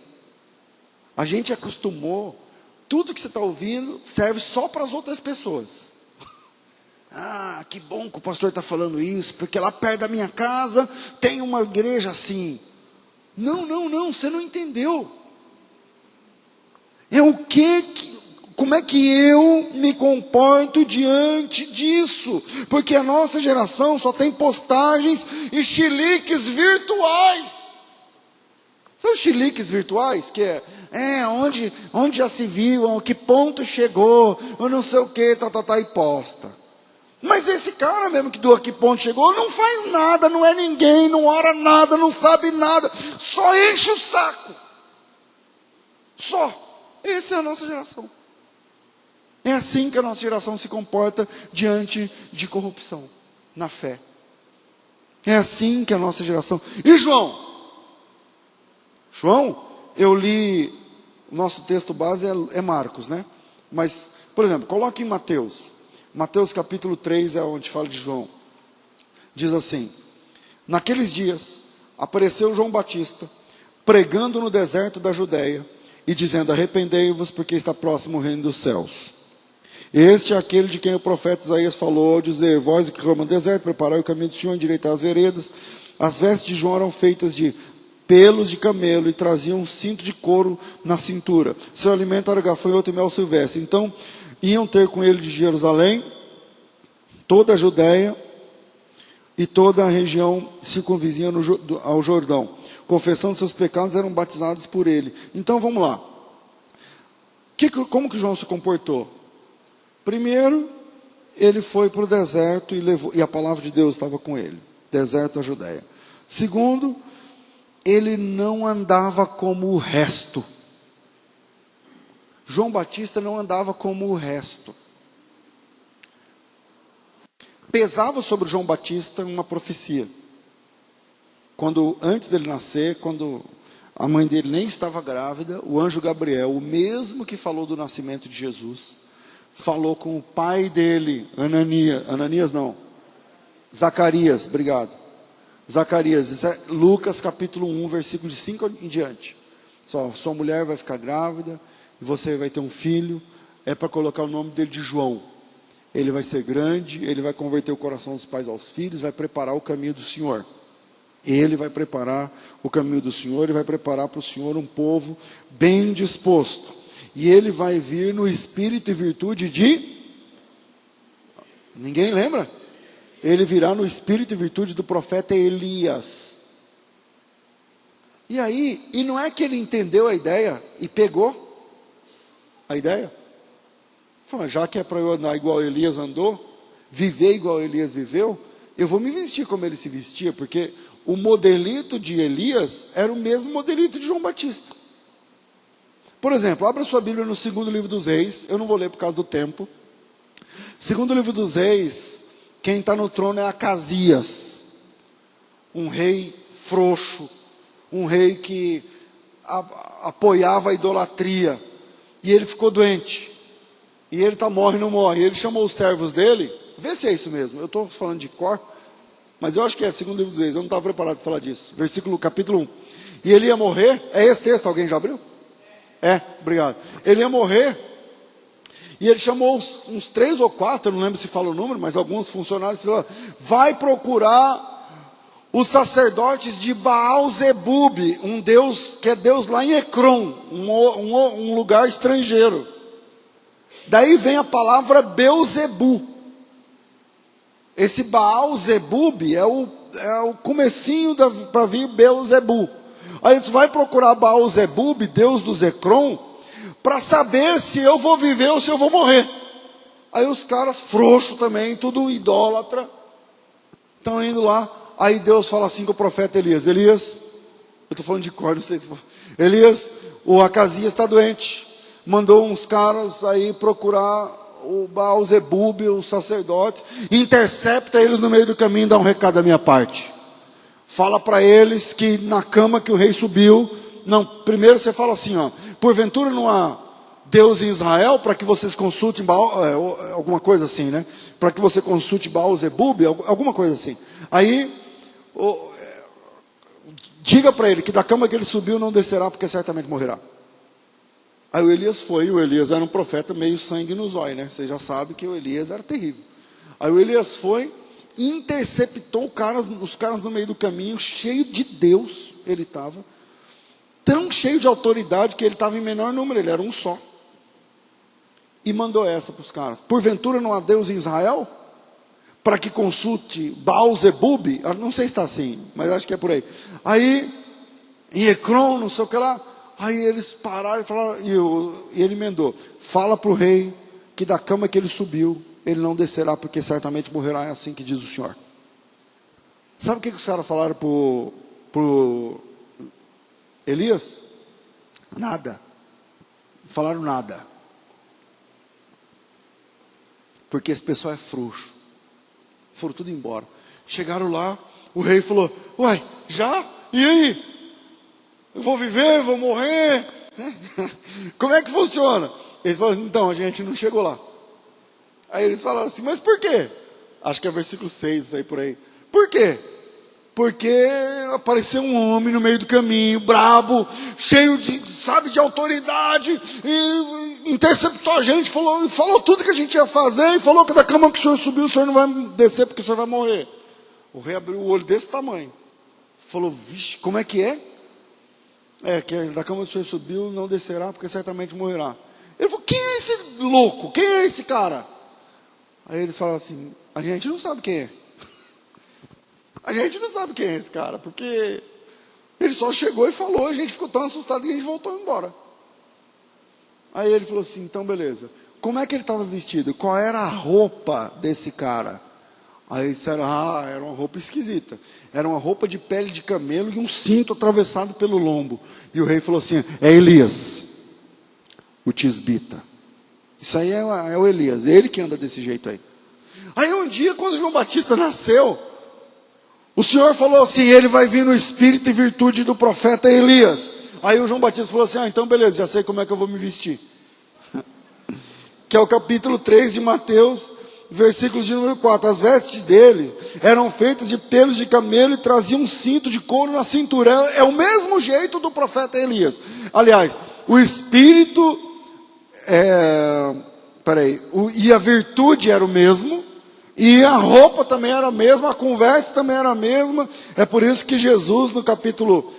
A gente acostumou. Tudo que você está ouvindo serve só para as outras pessoas. Que bom que o pastor está falando isso, porque lá perto da minha casa tem uma igreja assim. Não, você não entendeu. Como é que eu me comporto diante disso? Porque a nossa geração só tem postagens e chiliques virtuais. São chiliques virtuais, que onde já se viu, a que ponto chegou, ou não sei o que, e posta. Mas esse cara mesmo que do a que ponto chegou, não faz nada, não é ninguém, não ora nada, não sabe nada, só enche o saco. Só. Essa é a nossa geração. É assim que a nossa geração se comporta diante de corrupção, na fé. É assim que a nossa geração... E João, eu li, o nosso texto base é Marcos, né? Mas, por exemplo, coloque em Mateus. Mateus capítulo 3 é onde fala de João. Diz assim: naqueles dias, apareceu João Batista, pregando no deserto da Judeia, e dizendo, arrependei-vos, porque está próximo o reino dos céus. Este é aquele de quem o profeta Isaías falou, ao dizer, vós que clamam no deserto, preparai o caminho do Senhor, endireitai as veredas. As vestes de João eram feitas de pelos de camelo e traziam um cinto de couro na cintura. Seu alimento era gafanhoto e mel silvestre. Então, iam ter com ele de Jerusalém, toda a Judeia e toda a região circunvizinha ao Jordão. Confessando seus pecados, eram batizados por ele. Então, vamos lá. Como que João se comportou? Primeiro, ele foi para o deserto e a palavra de Deus estava com ele. Deserto da Judeia. Segundo, ele não andava como o resto. João Batista não andava como o resto. Pesava sobre João Batista uma profecia. Antes dele nascer, quando a mãe dele nem estava grávida, o anjo Gabriel, o mesmo que falou do nascimento de Jesus, falou com o pai dele, Zacarias, obrigado. Zacarias, isso é Lucas capítulo 1, versículo de 5 em diante. Sua mulher vai ficar grávida, e você vai ter um filho, é para colocar o nome dele de João. Ele vai ser grande, ele vai converter o coração dos pais aos filhos, vai preparar o caminho do Senhor. Ele vai preparar o caminho do Senhor, e vai preparar para o Senhor um povo bem disposto. E ele vai vir no espírito e virtude de... Ninguém lembra? Ele virá no espírito e virtude do profeta Elias. E aí, e não é que ele entendeu a ideia e pegou a ideia. Falou, já que é para eu andar igual Elias andou, viver igual Elias viveu, eu vou me vestir como ele se vestia, porque o modelito de Elias era o mesmo modelito de João Batista. Por exemplo, abra sua Bíblia no segundo livro dos Reis, eu não vou ler por causa do tempo. Segundo livro dos Reis, quem está no trono é Acasias, um rei frouxo, um rei que apoiava a idolatria, e ele ficou doente, e ele morre, não morre, ele chamou os servos dele, vê se é isso mesmo, eu estou falando de cor, mas eu acho que é segundo livro dos Reis, eu não estava preparado para falar disso, capítulo 1, e ele ia morrer, é esse texto, alguém já abriu? Obrigado, ele ia morrer, e ele chamou uns 3 ou 4, eu não lembro se fala o número, mas alguns funcionários falaram, vai procurar os sacerdotes de Baal-Zebub, um deus, que é Deus lá em Ecrom, um lugar estrangeiro. Daí vem a palavra Beuzebu. Esse Baal-Zebub é o comecinho para vir Beuzebu. Aí você vai procurar Baal-Zebub, Deus dos Ecrom, para saber se eu vou viver ou se eu vou morrer. Aí os caras frouxos também, tudo idólatra, estão indo lá. Aí Deus fala assim com o profeta Elias, Elias, eu estou falando de cor, não sei se for. Elias, o Acasias está doente, mandou uns caras aí procurar o Baal-Zebub, os sacerdotes, intercepta eles no meio do caminho e dá um recado da minha parte. Fala para eles que na cama que o rei subiu, não, primeiro você fala assim, ó, porventura não há Deus em Israel, para que vocês consultem Baal, alguma coisa assim, né? Para que você consulte Baal-Zebub, alguma coisa assim. Aí, diga para ele que da cama que ele subiu não descerá, porque certamente morrerá. Aí o Elias foi, o Elias era um profeta meio sangue no zóio, né? Você já sabe que o Elias era terrível. Aí o Elias foi, interceptou os caras no meio do caminho, cheio de Deus, ele estava, tão cheio de autoridade que ele estava em menor número, ele era um só. E mandou essa para os caras, porventura não há Deus em Israel? Para que consulte Baal-Zebub, não sei se está assim, mas acho que é por aí. Aí, em Ecrom, não sei o que lá, aí eles pararam e falaram, e ele emendou, fala para o rei, que da cama que ele subiu, ele não descerá, porque certamente morrerá, é assim que diz o Senhor. Sabe o que os caras falaram pro Elias? Nada. Falaram nada. Porque esse pessoal é frouxo. Foram tudo embora. Chegaram lá, o rei falou, uai, já? E aí? Eu vou viver, vou morrer? Como é que funciona? Eles falaram, então, a gente não chegou lá. Aí eles falaram assim, mas por quê? Acho que é versículo 6 aí por aí. Por quê? Porque apareceu um homem no meio do caminho, brabo, cheio de autoridade, e interceptou a gente, falou tudo que a gente ia fazer, e falou que da cama que o senhor subiu, o senhor não vai descer porque o senhor vai morrer. O rei abriu o olho desse tamanho, falou, vixe, como é que é? Que da cama que o senhor subiu, não descerá porque certamente morrerá. Ele falou, quem é esse louco? Quem é esse cara? Aí eles falaram assim, a gente não sabe quem é. A gente não sabe quem é esse cara, porque ele só chegou e falou, a gente ficou tão assustado que a gente voltou embora. Aí ele falou assim, então beleza. Como é que ele estava vestido? Qual era a roupa desse cara? Aí disseram, era uma roupa esquisita. Era uma roupa de pele de camelo e um cinto atravessado pelo lombo. E o rei falou assim, é Elias, o tisbita. Isso aí é o Elias, é ele que anda desse jeito aí. Aí um dia, quando João Batista nasceu, o Senhor falou assim, ele vai vir no espírito e virtude do profeta Elias. Aí o João Batista falou assim, então beleza, já sei como é que eu vou me vestir. Que é o capítulo 3 de Mateus, versículos de número 4. As vestes dele eram feitas de pelos de camelo e traziam um cinto de couro na cintura. É o mesmo jeito do profeta Elias. Aliás, o espírito, e a virtude era o mesmo. E a roupa também era a mesma, a conversa também era a mesma. É por isso que Jesus, no capítulo,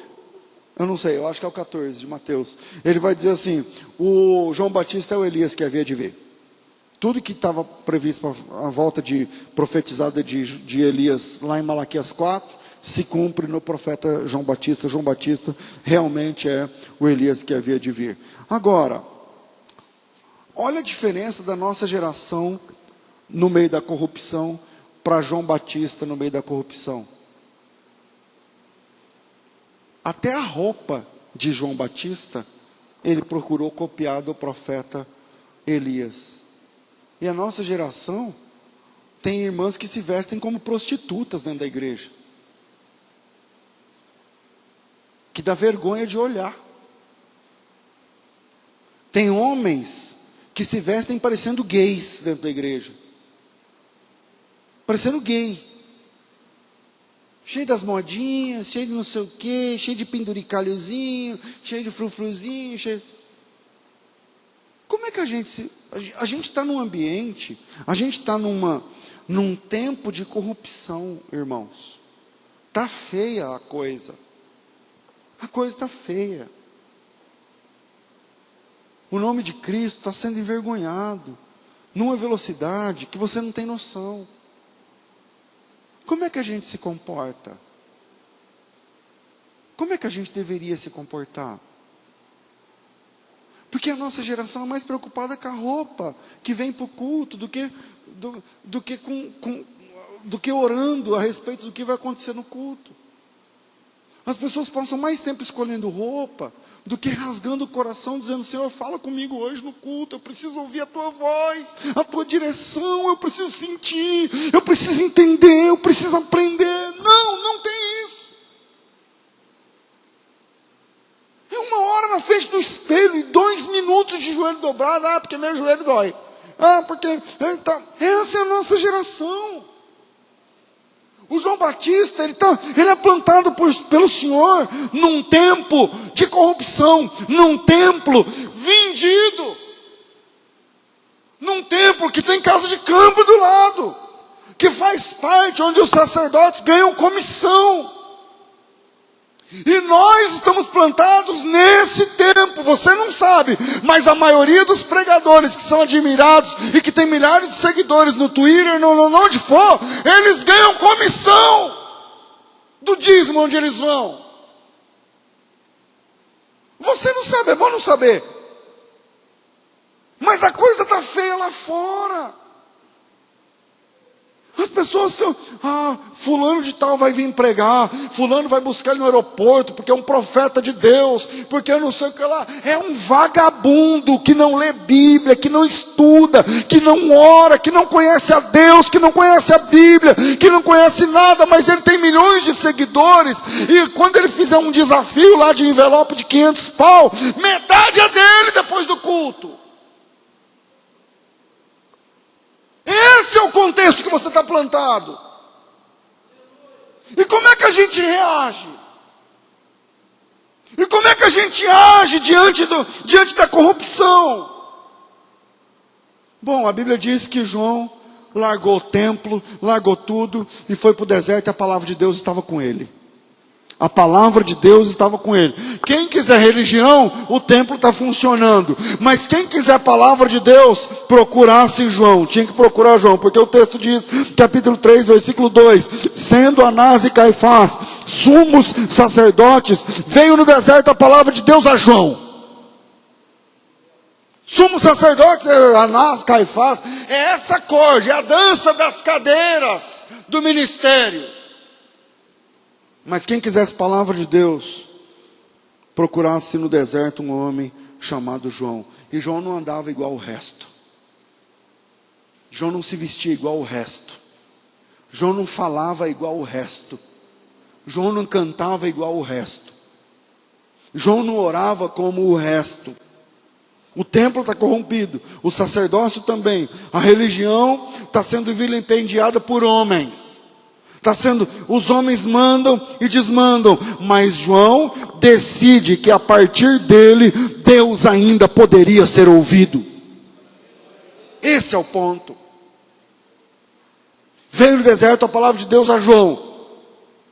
eu não sei, eu acho que é o 14 de Mateus, ele vai dizer assim, o João Batista é o Elias que havia de vir. Tudo que estava previsto para a volta profetizada de Elias, lá em Malaquias 4, se cumpre no profeta João Batista. João Batista realmente é o Elias que havia de vir. Agora, olha a diferença da nossa geração no meio da corrupção para João Batista no meio da corrupção. Até a roupa de João Batista, ele procurou copiar do profeta Elias. E a nossa geração tem irmãs que se vestem como prostitutas dentro da igreja, que dá vergonha de olhar. Tem homens que se vestem parecendo gays dentro da igreja, parecendo gay, cheio das modinhas, cheio de não sei o quê, cheio de penduricalhozinho, cheio de frufruzinho, cheio... Como é que a gente está num ambiente, a gente está num tempo de corrupção, irmãos. Está feia a coisa está feia. O nome de Cristo está sendo envergonhado, numa velocidade que você não tem noção. Como é que a gente se comporta? Como é que a gente deveria se comportar? Porque a nossa geração é mais preocupada com a roupa que vem para o culto do que orando a respeito do que vai acontecer no culto. As pessoas passam mais tempo escolhendo roupa do que rasgando o coração, dizendo: Senhor, fala comigo hoje no culto, eu preciso ouvir a tua voz, a tua direção, eu preciso sentir, eu preciso entender, eu preciso aprender. Não tem isso. É 1 hora na frente do espelho e 2 minutos de joelho dobrado. Porque meu joelho dói. Porque... Então, essa é a nossa geração. O João Batista, ele é plantado pelo Senhor num tempo de corrupção, num templo vendido, num templo que tem casa de campo do lado, que faz parte, onde os sacerdotes ganham comissão. E nós estamos plantados nesse tempo, você não sabe, mas a maioria dos pregadores que são admirados e que tem milhares de seguidores no Twitter, onde for, eles ganham comissão do dízimo onde eles vão. Você não sabe, é bom não saber. Mas a coisa está feia lá fora. As pessoas são, fulano de tal vai vir pregar, fulano vai buscar ele no aeroporto, porque é um profeta de Deus, porque eu não sei o que lá. É um vagabundo que não lê Bíblia, que não estuda, que não ora, que não conhece a Deus, que não conhece a Bíblia, que não conhece nada, mas ele tem milhões de seguidores, e quando ele fizer um desafio lá de envelope de 500 pau, metade é dele depois do culto. Esse é o contexto que você está plantado. E como é que a gente reage? E como é que a gente age diante da corrupção? Bom, a Bíblia diz que João largou o templo, largou tudo e foi para o deserto, e a palavra de Deus estava com ele. A palavra de Deus estava com ele. Quem quiser religião, o templo está funcionando. Mas quem quiser a palavra de Deus, procurasse João. Tinha que procurar João, porque o texto diz, capítulo 3, versículo 2: sendo Anás e Caifás sumos sacerdotes, veio no deserto a palavra de Deus a João. Sumos sacerdotes, Anás, Caifás, é essa corja, é a dança das cadeiras do ministério. Mas quem quisesse a palavra de Deus, procurasse no deserto um homem chamado João. E João não andava igual o resto. João não se vestia igual o resto. João não falava igual o resto. João não cantava igual o resto. João não orava como o resto. O templo está corrompido, o sacerdócio também. A religião está sendo vilipendiada por homens. Os homens mandam e desmandam, mas João decide que a partir dele, Deus ainda poderia ser ouvido. Esse é o ponto. Veio no deserto a palavra de Deus a João.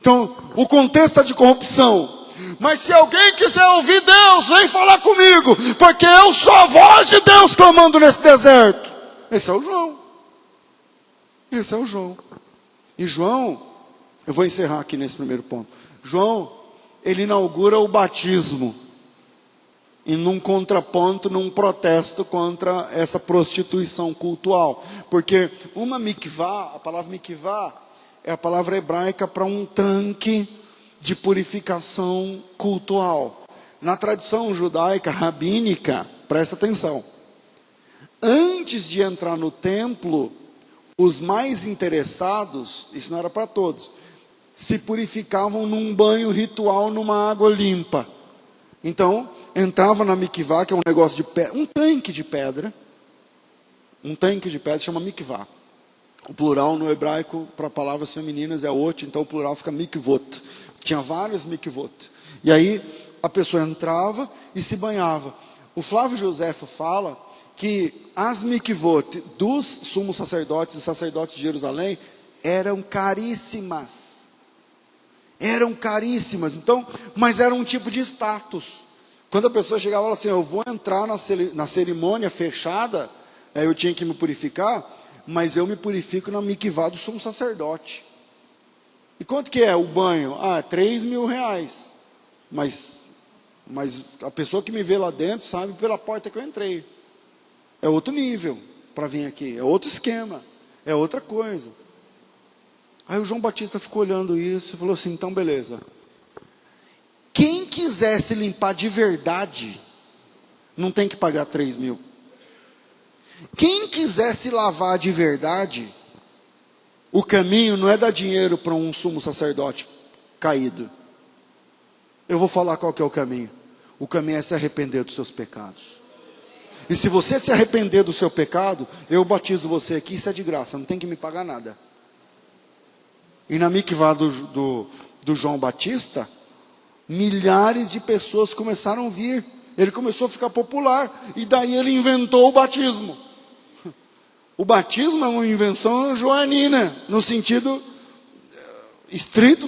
Então, o contexto é de corrupção. Mas se alguém quiser ouvir Deus, vem falar comigo, porque eu sou a voz de Deus clamando nesse deserto. Esse é o João. Esse é o João. E João Eu vou encerrar aqui nesse primeiro ponto. João, ele inaugura o batismo, e num contraponto, num protesto contra essa prostituição cultual. Porque uma mikvah, a palavra mikvah, é a palavra hebraica para um tanque de purificação cultual. Na tradição judaica, rabínica, presta atenção. Antes de entrar no templo, os mais interessados, isso não era para todos, se purificavam num banho ritual numa água limpa. Então, entrava na mikvah, que é um negócio de pedra, um tanque de pedra chama mikvah. O plural no hebraico para palavras femininas é ot, então o plural fica mikvot. Tinha várias mikvot. E aí a pessoa entrava e se banhava. O Flávio Josefo fala que as mikvot dos sumos sacerdotes e sacerdotes de Jerusalém eram caríssimas. Eram caríssimas, então, mas era um tipo de status. Quando a pessoa chegava e falava assim, eu vou entrar na cerimônia fechada, eu tinha que me purificar, mas eu me purifico na mikvah do sumo sacerdote. E quanto que é o banho? Ah, R$3.000. Mas a pessoa que me vê lá dentro sabe pela porta que eu entrei. É outro nível para vir aqui, é outro esquema, é outra coisa. Aí o João Batista ficou olhando isso e falou assim, então beleza. Quem quiser se limpar de verdade, não tem que pagar 3.000. Quem quiser se lavar de verdade, o caminho não é dar dinheiro para um sumo sacerdote caído. Eu vou falar qual que é o caminho. O caminho é se arrepender dos seus pecados. E se você se arrepender do seu pecado, eu batizo você aqui, isso é de graça, não tem que me pagar nada. E na mikvah do João Batista, milhares de pessoas começaram a vir. Ele começou a ficar popular. E daí ele inventou o batismo. O batismo é uma invenção joanina, no sentido estrito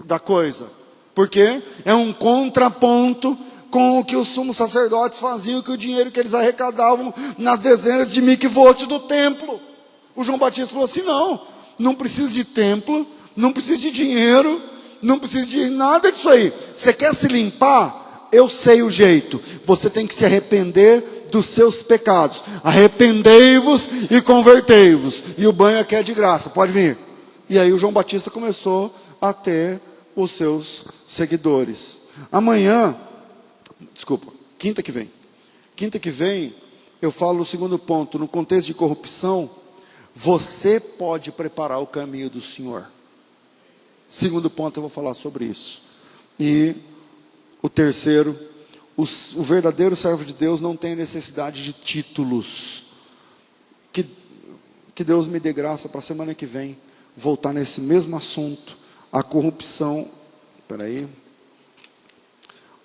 da coisa. Porque é um contraponto com o que os sumos sacerdotes faziam, que o dinheiro que eles arrecadavam nas dezenas de mikvot do templo. O João Batista falou assim, não precisa de templo, não precisa de dinheiro, não precisa de nada disso aí. Você quer se limpar? Eu sei o jeito. Você tem que se arrepender dos seus pecados. Arrependei-vos e convertei-vos. E o banho aqui é de graça, pode vir. E aí o João Batista começou a ter os seus seguidores. Quinta que vem, eu falo o segundo ponto, no contexto de corrupção, você pode preparar o caminho do Senhor. Segundo ponto, eu vou falar sobre isso. E o terceiro, o verdadeiro servo de Deus não tem necessidade de títulos. Que Deus me dê graça para a semana que vem voltar nesse mesmo assunto, a corrupção,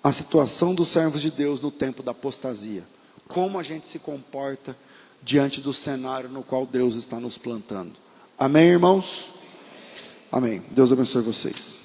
a situação dos servos de Deus no tempo da apostasia. Como a gente se comporta diante do cenário no qual Deus está nos plantando. Amém, irmãos? Amém. Deus abençoe vocês.